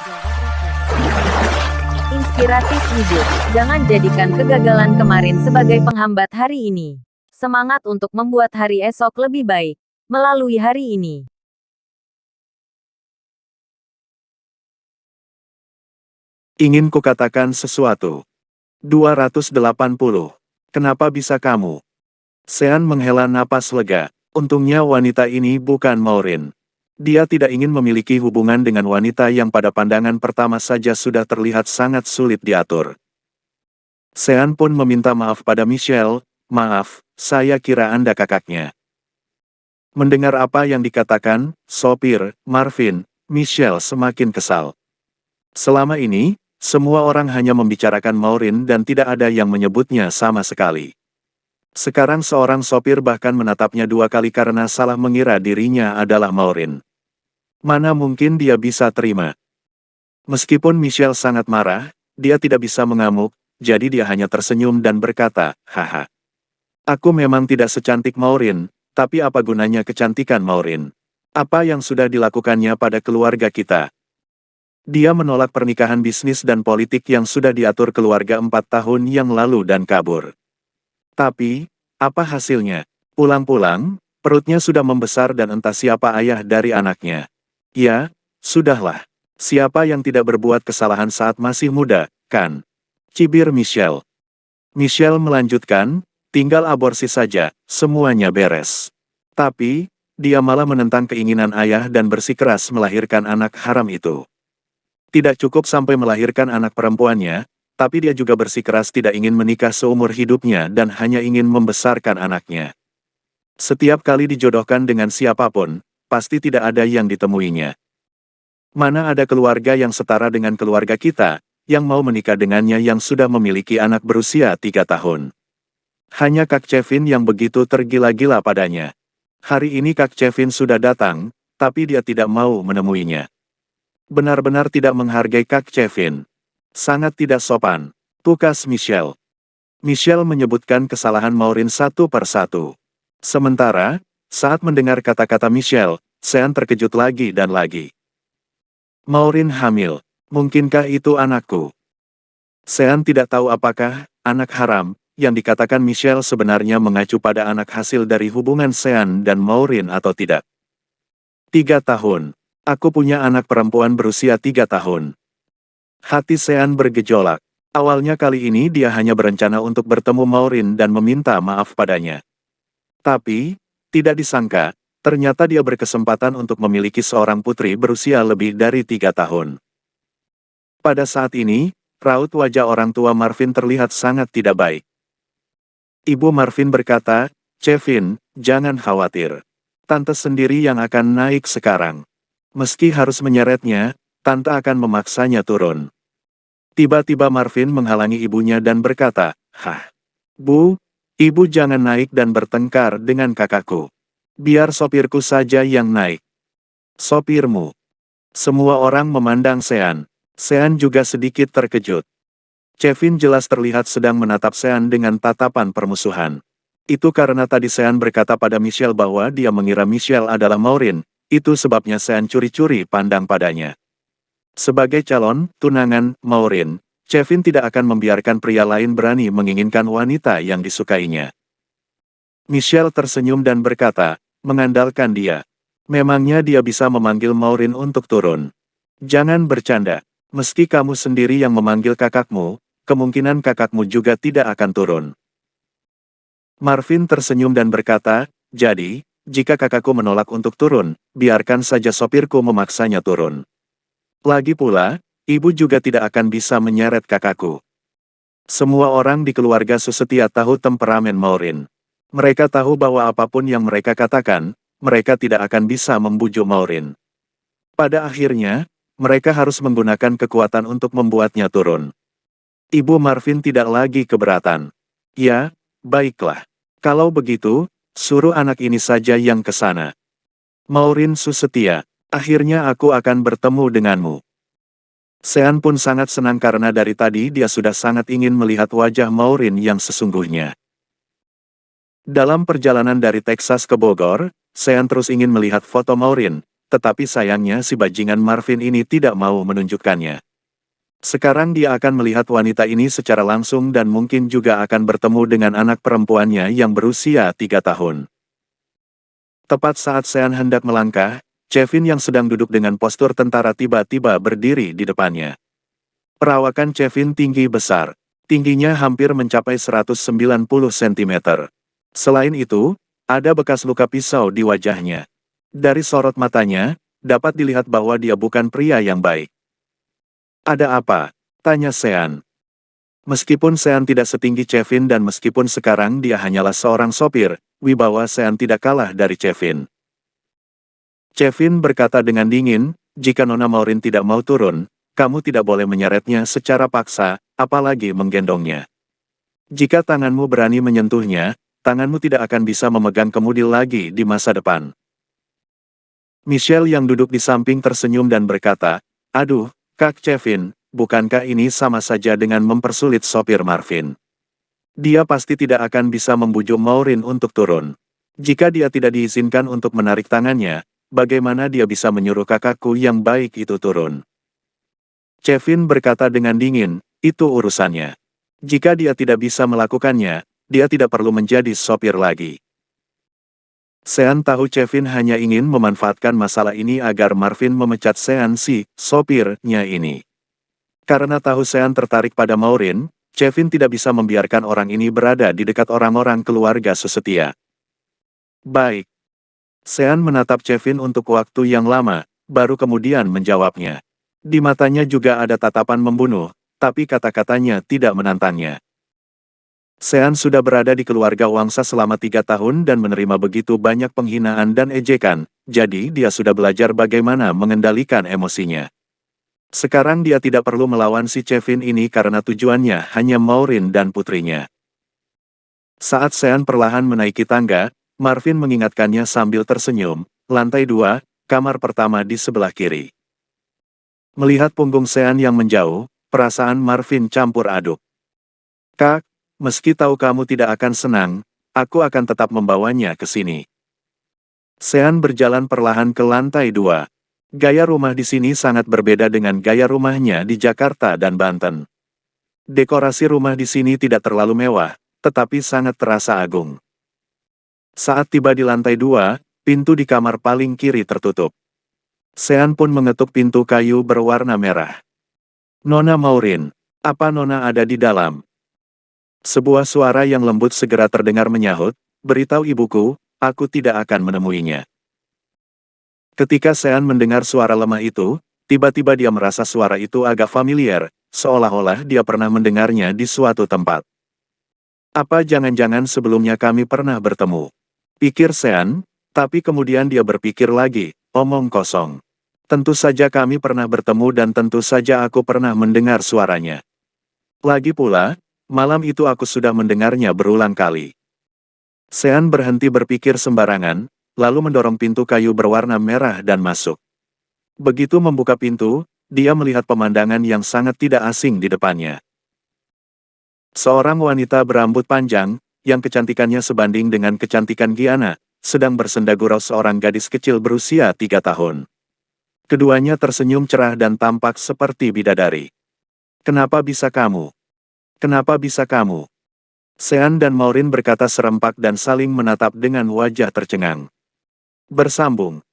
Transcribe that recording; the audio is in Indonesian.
Jawab Raffi. Inspiratif hidup. Jangan jadikan kegagalan kemarin sebagai penghambat hari ini. Semangat untuk membuat hari esok lebih baik melalui hari ini. Ingin kukatakan sesuatu. 280. Kenapa bisa kamu? Sean menghela napas lega. Untungnya wanita ini bukan Maureen. Dia tidak ingin memiliki hubungan dengan wanita yang pada pandangan pertama saja sudah terlihat sangat sulit diatur. Sean pun meminta maaf pada Michelle. Maaf, saya kira Anda kakaknya. Mendengar apa yang dikatakan, sopir, Marvin, Michelle semakin kesal. Selama ini, semua orang hanya membicarakan Maureen dan tidak ada yang menyebutnya sama sekali. Sekarang seorang sopir bahkan menatapnya 2 kali karena salah mengira dirinya adalah Maureen. Mana mungkin dia bisa terima? Meskipun Michelle sangat marah, dia tidak bisa mengamuk, jadi dia hanya tersenyum dan berkata, haha. Aku memang tidak secantik Maureen, tapi apa gunanya kecantikan Maureen? Apa yang sudah dilakukannya pada keluarga kita? Dia menolak pernikahan bisnis dan politik yang sudah diatur keluarga 4 tahun yang lalu dan kabur. Tapi, apa hasilnya? Pulang-pulang, perutnya sudah membesar dan entah siapa ayah dari anaknya. Ya, sudahlah. Siapa yang tidak berbuat kesalahan saat masih muda, kan? Cibir Michelle. Michelle melanjutkan, tinggal aborsi saja, semuanya beres. Tapi, dia malah menentang keinginan ayah dan bersikeras melahirkan anak haram itu. Tidak cukup sampai melahirkan anak perempuannya, tapi dia juga bersikeras tidak ingin menikah seumur hidupnya dan hanya ingin membesarkan anaknya. Setiap kali dijodohkan dengan siapapun, pasti tidak ada yang ditemuinya. Mana ada keluarga yang setara dengan keluarga kita, yang mau menikah dengannya yang sudah memiliki anak berusia 3 tahun. Hanya Kak Kevin yang begitu tergila-gila padanya. Hari ini Kak Kevin sudah datang, tapi dia tidak mau menemuinya. Benar-benar tidak menghargai Kak Kevin. Sangat tidak sopan. Tukas Michelle. Michelle menyebutkan kesalahan Maureen satu per satu. Sementara, saat mendengar kata-kata Michelle, Sean terkejut lagi dan lagi. Maureen hamil. Mungkinkah itu anakku? Sean tidak tahu apakah anak haram yang dikatakan Michelle sebenarnya mengacu pada anak hasil dari hubungan Sean dan Maureen atau tidak. 3 tahun. Aku punya anak perempuan berusia 3 tahun. Hati Sean bergejolak. Awalnya kali ini dia hanya berencana untuk bertemu Maureen dan meminta maaf padanya. Tapi, tidak disangka, ternyata dia berkesempatan untuk memiliki seorang putri berusia lebih dari 3 tahun. Pada saat ini, raut wajah orang tua Marvin terlihat sangat tidak baik. Ibu Marvin berkata, Kevin, jangan khawatir. Tante sendiri yang akan naik sekarang. Meski harus menyeretnya, tante akan memaksanya turun. Tiba-tiba Marvin menghalangi ibunya dan berkata, hah, Bu, ibu jangan naik dan bertengkar dengan kakakku. Biar sopirku saja yang naik. Sopirmu. Semua orang memandang Sean. Sean juga sedikit terkejut. Kevin jelas terlihat sedang menatap Sean dengan tatapan permusuhan. Itu karena tadi Sean berkata pada Michelle bahwa dia mengira Michelle adalah Maureen, itu sebabnya Sean curi-curi pandang padanya. Sebagai calon tunangan Maureen, Kevin tidak akan membiarkan pria lain berani menginginkan wanita yang disukainya. Michelle tersenyum dan berkata, mengandalkan dia. Memangnya dia bisa memanggil Maureen untuk turun. Jangan bercanda. Meski kamu sendiri yang memanggil kakakmu, kemungkinan kakakmu juga tidak akan turun. Marvin tersenyum dan berkata, jadi, jika kakakku menolak untuk turun, biarkan saja sopirku memaksanya turun. Lagi pula, ibu juga tidak akan bisa menyeret kakakku. Semua orang di keluarga Susetia tahu temperamen Maureen. Mereka tahu bahwa apapun yang mereka katakan, mereka tidak akan bisa membujuk Maureen. Pada akhirnya, mereka harus menggunakan kekuatan untuk membuatnya turun. Ibu Marvin tidak lagi keberatan. Ya, baiklah. Kalau begitu, suruh anak ini saja yang ke sana. Maureen Susetia, akhirnya aku akan bertemu denganmu. Sean pun sangat senang karena dari tadi dia sudah sangat ingin melihat wajah Maureen yang sesungguhnya. Dalam perjalanan dari Texas ke Bogor, Sean terus ingin melihat foto Maureen, tetapi sayangnya si bajingan Marvin ini tidak mau menunjukkannya. Sekarang dia akan melihat wanita ini secara langsung dan mungkin juga akan bertemu dengan anak perempuannya yang berusia 3 tahun. Tepat saat Sean hendak melangkah, Kevin yang sedang duduk dengan postur tentara tiba-tiba berdiri di depannya. Perawakan Kevin tinggi besar. Tingginya hampir mencapai 190 cm. Selain itu, ada bekas luka pisau di wajahnya. Dari sorot matanya, dapat dilihat bahwa dia bukan pria yang baik. "Ada apa?" tanya Sean. Meskipun Sean tidak setinggi Kevin dan meskipun sekarang dia hanyalah seorang sopir, wibawa Sean tidak kalah dari Kevin. Kevin berkata dengan dingin, "Jika Nona Maureen tidak mau turun, kamu tidak boleh menyeretnya secara paksa, apalagi menggendongnya. Jika tanganmu berani menyentuhnya, tanganmu tidak akan bisa memegang kemudi lagi di masa depan." Michelle yang duduk di samping tersenyum dan berkata, "Aduh, Kak Kevin, bukankah ini sama saja dengan mempersulit sopir Marvin? Dia pasti tidak akan bisa membujuk Maureen untuk turun. Jika dia tidak diizinkan untuk menarik tangannya, bagaimana dia bisa menyuruh kakakku yang baik itu turun?" Kevin berkata dengan dingin, "Itu urusannya. Jika dia tidak bisa melakukannya, dia tidak perlu menjadi sopir lagi." Sean tahu Kevin hanya ingin memanfaatkan masalah ini agar Marvin memecat Sean si sopirnya ini. Karena tahu Sean tertarik pada Maureen, Kevin tidak bisa membiarkan orang ini berada di dekat orang-orang keluarga sesetia. "Baik." Sean menatap Kevin untuk waktu yang lama, baru kemudian menjawabnya. Di matanya juga ada tatapan membunuh, tapi kata-katanya tidak menantangnya. Sean sudah berada di keluarga Wangsa selama 3 tahun dan menerima begitu banyak penghinaan dan ejekan, jadi dia sudah belajar bagaimana mengendalikan emosinya. Sekarang dia tidak perlu melawan si Kevin ini karena tujuannya hanya Maureen dan putrinya. Saat Sean perlahan menaiki tangga, Marvin mengingatkannya sambil tersenyum, "Lantai 2, kamar pertama di sebelah kiri." Melihat punggung Sean yang menjauh, perasaan Marvin campur aduk. "Kak, meski tahu kamu tidak akan senang, aku akan tetap membawanya ke sini." Sean berjalan perlahan ke lantai 2. Gaya rumah di sini sangat berbeda dengan gaya rumahnya di Jakarta dan Banten. Dekorasi rumah di sini tidak terlalu mewah, tetapi sangat terasa agung. Saat tiba di lantai 2, pintu di kamar paling kiri tertutup. Sean pun mengetuk pintu kayu berwarna merah. "Nona Maureen, apa Nona ada di dalam?" Sebuah suara yang lembut segera terdengar menyahut, "Beritahu ibuku, aku tidak akan menemuinya." Ketika Sean mendengar suara lemah itu, tiba-tiba dia merasa suara itu agak familiar, seolah-olah dia pernah mendengarnya di suatu tempat. "Apa jangan-jangan sebelumnya kami pernah bertemu?" pikir Sean, tapi kemudian dia berpikir lagi, omong kosong. Tentu saja kami pernah bertemu dan tentu saja aku pernah mendengar suaranya. Lagi pula, malam itu aku sudah mendengarnya berulang kali. Sean berhenti berpikir sembarangan, lalu mendorong pintu kayu berwarna merah dan masuk. Begitu membuka pintu, dia melihat pemandangan yang sangat tidak asing di depannya. Seorang wanita berambut panjang, yang kecantikannya sebanding dengan kecantikan Gianna, sedang bersenda gurau seorang gadis kecil berusia 3 tahun. Keduanya tersenyum cerah dan tampak seperti bidadari. "Kenapa bisa kamu? Kenapa bisa kamu?" Sean dan Maureen berkata serempak dan saling menatap dengan wajah tercengang. Bersambung.